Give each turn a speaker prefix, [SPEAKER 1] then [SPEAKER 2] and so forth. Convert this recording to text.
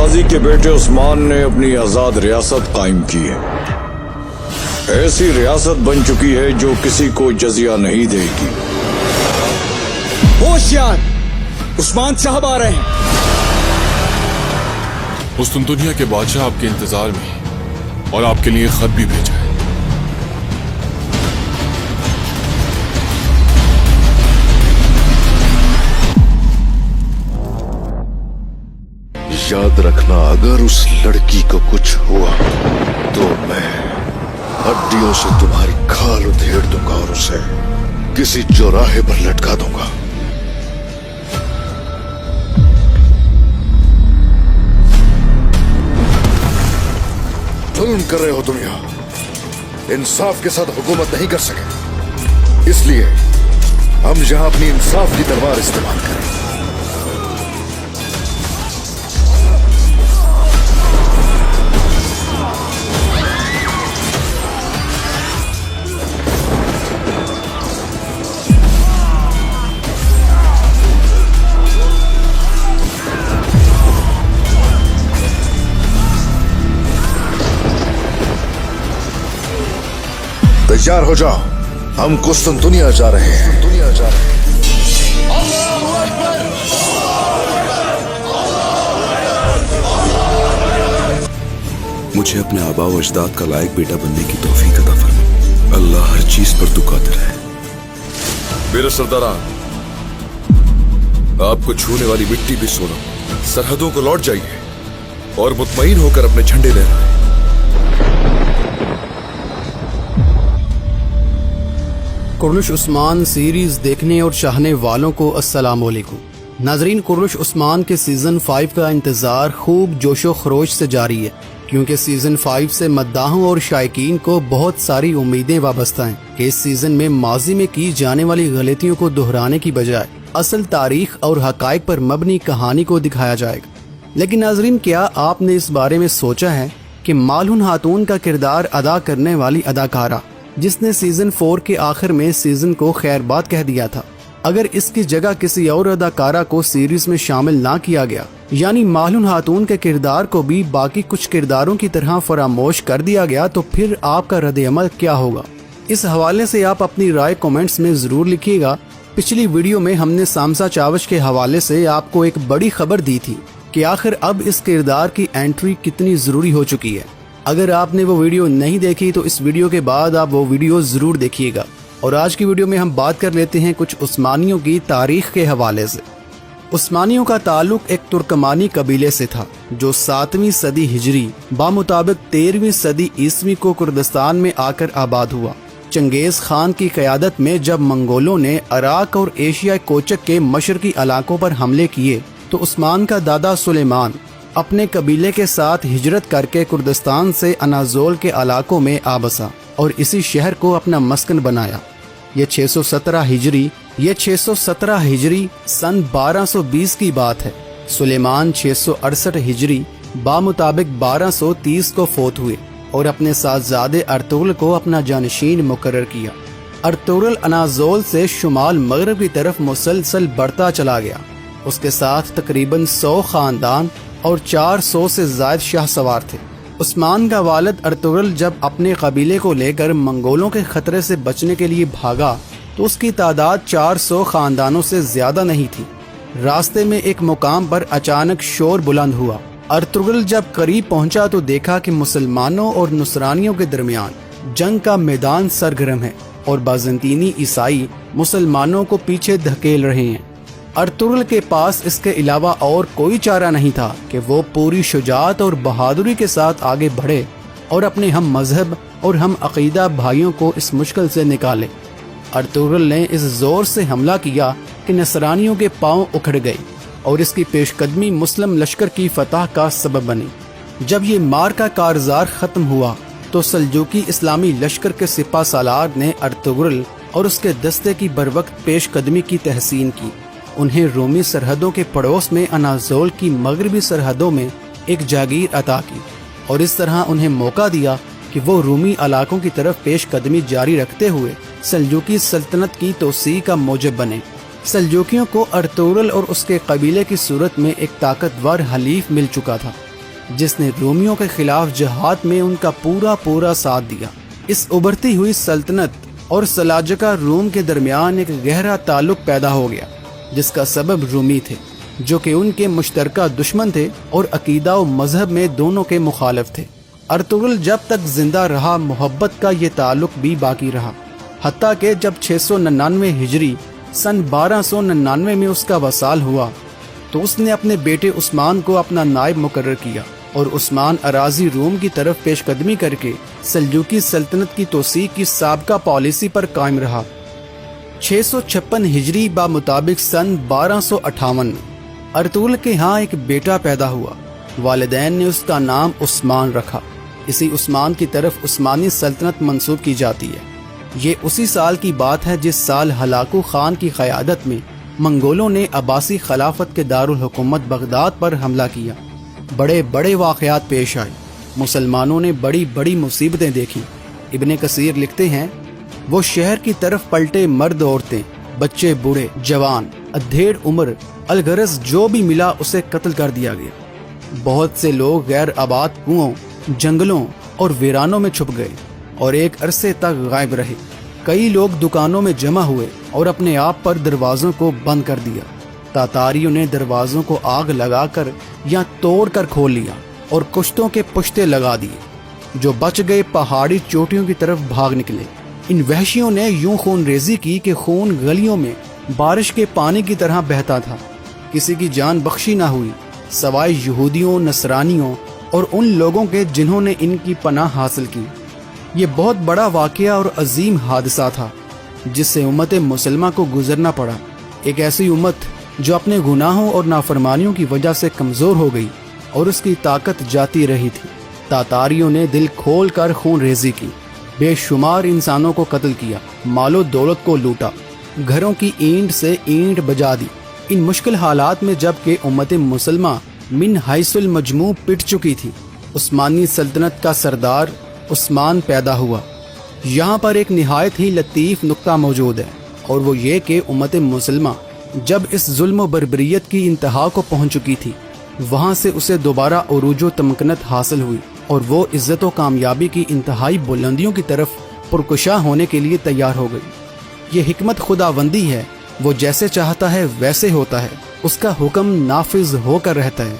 [SPEAKER 1] गाजी के बेटे उस्मान ने अपनी आजाद रियासत कायम की है। ऐसी रियासत बन चुकी है जो किसी को जजिया नहीं देगी।
[SPEAKER 2] होशियार, उस्मान साहब आ रहे हैं।
[SPEAKER 3] उस दुनिया के बादशाह आपके इंतजार में हैं और आपके लिए खत भी भेजा है।
[SPEAKER 4] याद रखना, अगर उस लड़की को कुछ हुआ तो मैं हड्डियों से तुम्हारी खाल उधेड़ दूंगा और उसे किसी चौराहे पर लटका दूंगा। जुल्म कर रहे हो तुम यहां, इंसाफ के साथ हुकूमत नहीं कर सके, इसलिए हम यहां अपनी इंसाफ की तलवार इस्तेमाल करें। तैयार हो जाओ, हम कुस्तुनतुनिया जा रहे हैं।
[SPEAKER 5] मुझे अपने आबा व अजदाद का लायक बेटा बनने की तौफीक अता फरमा। अल्लाह हर चीज पर तू कादिर है।
[SPEAKER 3] मेरे सरदारान, आपको छूने वाली मिट्टी भी सोना, सरहदों को लौट जाइए और मुतमईन होकर अपने झंडे लहराएं।
[SPEAKER 6] कुर्नुश उस्मान सीरीज देखने और चाहने वालों को अस्सलाम वालेकुम। नाजरीन, कुर्नुश उस्मान के सीजन 5 का इंतजार खूब जोशो खरोश से जारी है, क्योंकि सीजन 5 से मद्दाहों और शायकीन को बहुत सारी उम्मीदें वाबस्ता हैं कि इस सीजन में माजी में की जाने वाली गलतियों को दोहराने की बजाय असल तारीख और हकायक पर मबनी कहानी को दिखाया जाएगा। लेकिन नाजरीन, क्या आपने इस बारे में सोचा है कि मालून खातून का किरदार अदा करने वाली अदाकारा जिसने सीजन 4 के आखिर में सीजन को खैरबाद कह दिया था, अगर इसकी जगह किसी और अदाकारा को सीरीज में शामिल ना किया गया, यानी मालून खातून के किरदार को भी बाकी कुछ किरदारों की तरह फरामोश कर दिया गया, तो फिर आपका रद्द-ए-अमल क्या होगा? इस हवाले से आप अपनी राय कमेंट्स में जरूर लिखिएगा। पिछली वीडियो में हमने सामसा चावश के हवाले से आपको एक बड़ी खबर दी थी कि आखिर अब इस किरदार की एंट्री कितनी जरूरी हो चुकी है। अगर आपने वो वीडियो नहीं देखी तो इस वीडियो के बाद आप वो वीडियो जरूर देखिएगा। और आज की वीडियो में हम बात कर लेते हैं कुछ उस्मानियों की तारीख के हवाले से। उस्मानियों का ताल्लुक एक तुर्कमानी कबीले से था जो 7वीं सदी हिजरी बामुताबिक 13वीं सदी ईस्वी को कुर्दिस्तान में आकर आबाद हुआ। चंगेज खान की क़यादत में जब मंगोलों ने इराक और एशिया कोचक के मशरकी इलाकों पर हमले किए तो उस्मान का दादा सुलेमान अपने कबीले के साथ हिजरत करके कुर्दिस्तान से अनाज़ोल के इलाकों में आ बसा और इसी शहर को अपना मस्कन बनाया। ये 617 हिजरी सन 1220 की बात है। सुलेमान 668 हिजरी बामुताबिक 1230 को फोत हुए और अपने साथजादे अर्तुगरुल को अपना जानशीन मुकर्रर किया। अर्तुगरुल अनाज़ोल से शुमाल मगरब की तरफ मुसलसल बढ़ता चला गया। उसके साथ तकरीबन 100 खानदान और 400 से ज्यादा शाह सवार थे। उस्मान का वालिद अर्तुगरुल जब अपने कबीले को लेकर मंगोलों के खतरे से बचने के लिए भागा तो उसकी तादाद 400 खानदानों से ज्यादा नहीं थी। रास्ते में एक मुकाम पर अचानक शोर बुलंद हुआ। अर्तुगरुल जब करीब पहुंचा तो देखा कि मुसलमानों और नुसरानियों के दरमियान जंग का मैदान सरगर्म है और बाज़ंतीनी ईसाई मुसलमानों को पीछे धकेल रहे हैं। अर्तुगरुल के पास इसके अलावा और कोई चारा नहीं था कि वो पूरी शुजाअत और बहादुरी के साथ आगे बढ़े और अपने हम मजहब और हम अकीदा भाइयों को इस मुश्किल से निकाले। अर्तुगरुल ने इस जोर से हमला किया कि नसरानियों के पांव उखड़ गए और इसकी पेशकदमी मुस्लिम लश्कर की फतह का सबब बनी। जब ये मार का कारजार खत्म हुआ तो सल्जूकी इस्लामी लश्कर के सिपा सालार ने अर्तुगरुल और उसके दस्ते की बरवक्त पेशकदमी की तहसीन की। उन्हें रोमी सरहदों के पड़ोस में अनाज़ोल की मगरबी सरहदों में एक जागीर अता की और इस तरह उन्हें मौका दिया कि वो रूमी इलाकों की तरफ पेशकदमी जारी रखते हुए सल्जूकी सल्तनत की तोसी का मौजब बने। सल्जूकियों को अर्तुगरुल और उसके कबीले की सूरत में एक ताकतवर हलीफ मिल चुका था। جس نے رومیوں کے خلاف جہاد میں ان کا پورا ساتھ دیا۔ اس ابھرتی ہوئی سلطنت اور سلاجقہ روم کے درمیان ایک گہرا تعلق پیدا ہو گیا، جس کا سبب رومی تھے، جو کہ ان کے مشترکہ دشمن تھے اور عقیدہ و مذہب میں دونوں کے مخالف تھے۔ ارطغرل جب تک زندہ رہا محبت کا یہ تعلق بھی باقی رہا، حتیٰ کہ جب 699 ہجری سن 1299 میں اس کا وصال ہوا تو اس نے اپنے بیٹے عثمان کو اپنا نائب مقرر کیا اور عثمان اراضی روم کی طرف پیش قدمی کر کے سلجوقی سلطنت کی توسیع کی سابقہ پالیسی پر قائم رہا۔ 656 ہجری بمطابق سن 1258 میں ارطغرل کے ہاں ایک بیٹا پیدا ہوا۔ والدین نے اس کا نام عثمان رکھا۔ اسی عثمان کی طرف عثمانی سلطنت منسوب کی جاتی ہے۔ یہ اسی سال کی بات ہے جس سال ہلاکو خان کی قیادت میں منگولوں نے عباسی خلافت کے دارالحکومت بغداد پر حملہ کیا۔ بڑے بڑے واقعات پیش آئے، مسلمانوں نے بڑی بڑی مصیبتیں دیکھی۔ ابن کثیر لکھتے ہیں، وہ شہر کی طرف پلٹے مرد عورتیں، بچے بوڑھے جوان، ادھیڑ عمر، الغرض جو بھی ملا اسے قتل کر دیا گیا۔ بہت سے لوگ غیر آباد کنوؤں، جنگلوں اور ویرانوں میں چھپ گئے اور ایک عرصے تک غائب رہے۔ کئی لوگ دکانوں میں جمع ہوئے اور اپنے آپ پر دروازوں کو بند کر دیا۔ تاتاریوں نے دروازوں کو آگ لگا کر یا توڑ کر کھول لیا اور کشتوں کے پشتے لگا دیے۔ جو بچ گئے پہاڑی چوٹیوں کی طرف بھاگ نکلے۔ ان وحشیوں نے یوں خون ریزی کی کہ خون گلیوں میں بارش کے پانی کی طرح بہتا تھا۔ کسی کی جان بخشی نہ ہوئی سوائے یہودیوں، نصرانیوں اور ان لوگوں کے جنہوں نے ان کی پناہ حاصل کی۔ یہ بہت بڑا واقعہ اور عظیم حادثہ تھا جس سے امت مسلمہ کو گزرنا پڑا، ایک ایسی امت جو اپنے گناہوں اور نافرمانیوں کی وجہ سے کمزور ہو گئی اور اس کی طاقت جاتی رہی تھی۔ تاتاریوں نے دل کھول کر خون ریزی کی، بے شمار انسانوں کو قتل کیا، مال و دولت کو لوٹا، گھروں کی اینٹ سے اینٹ بجا دی۔ ان مشکل حالات میں جب کہ امت مسلمہ من حیث المجموع پٹ چکی تھی، عثمانی سلطنت کا سردار عثمان پیدا ہوا۔ یہاں پر ایک نہایت ہی لطیف نکتہ موجود ہے، اور وہ یہ کہ امت مسلمہ جب اس ظلم و بربریت کی انتہا کو پہنچ چکی تھی، وہاں سے اسے دوبارہ عروج و تمکنت حاصل ہوئی اور وہ عزت و کامیابی کی انتہائی بلندیوں کی طرف پرکشاں ہونے کے لیے تیار ہو گئی۔ یہ حکمت خداوندی ہے، وہ جیسے چاہتا ہے ویسے ہوتا ہے، اس کا حکم نافذ ہو کر رہتا ہے۔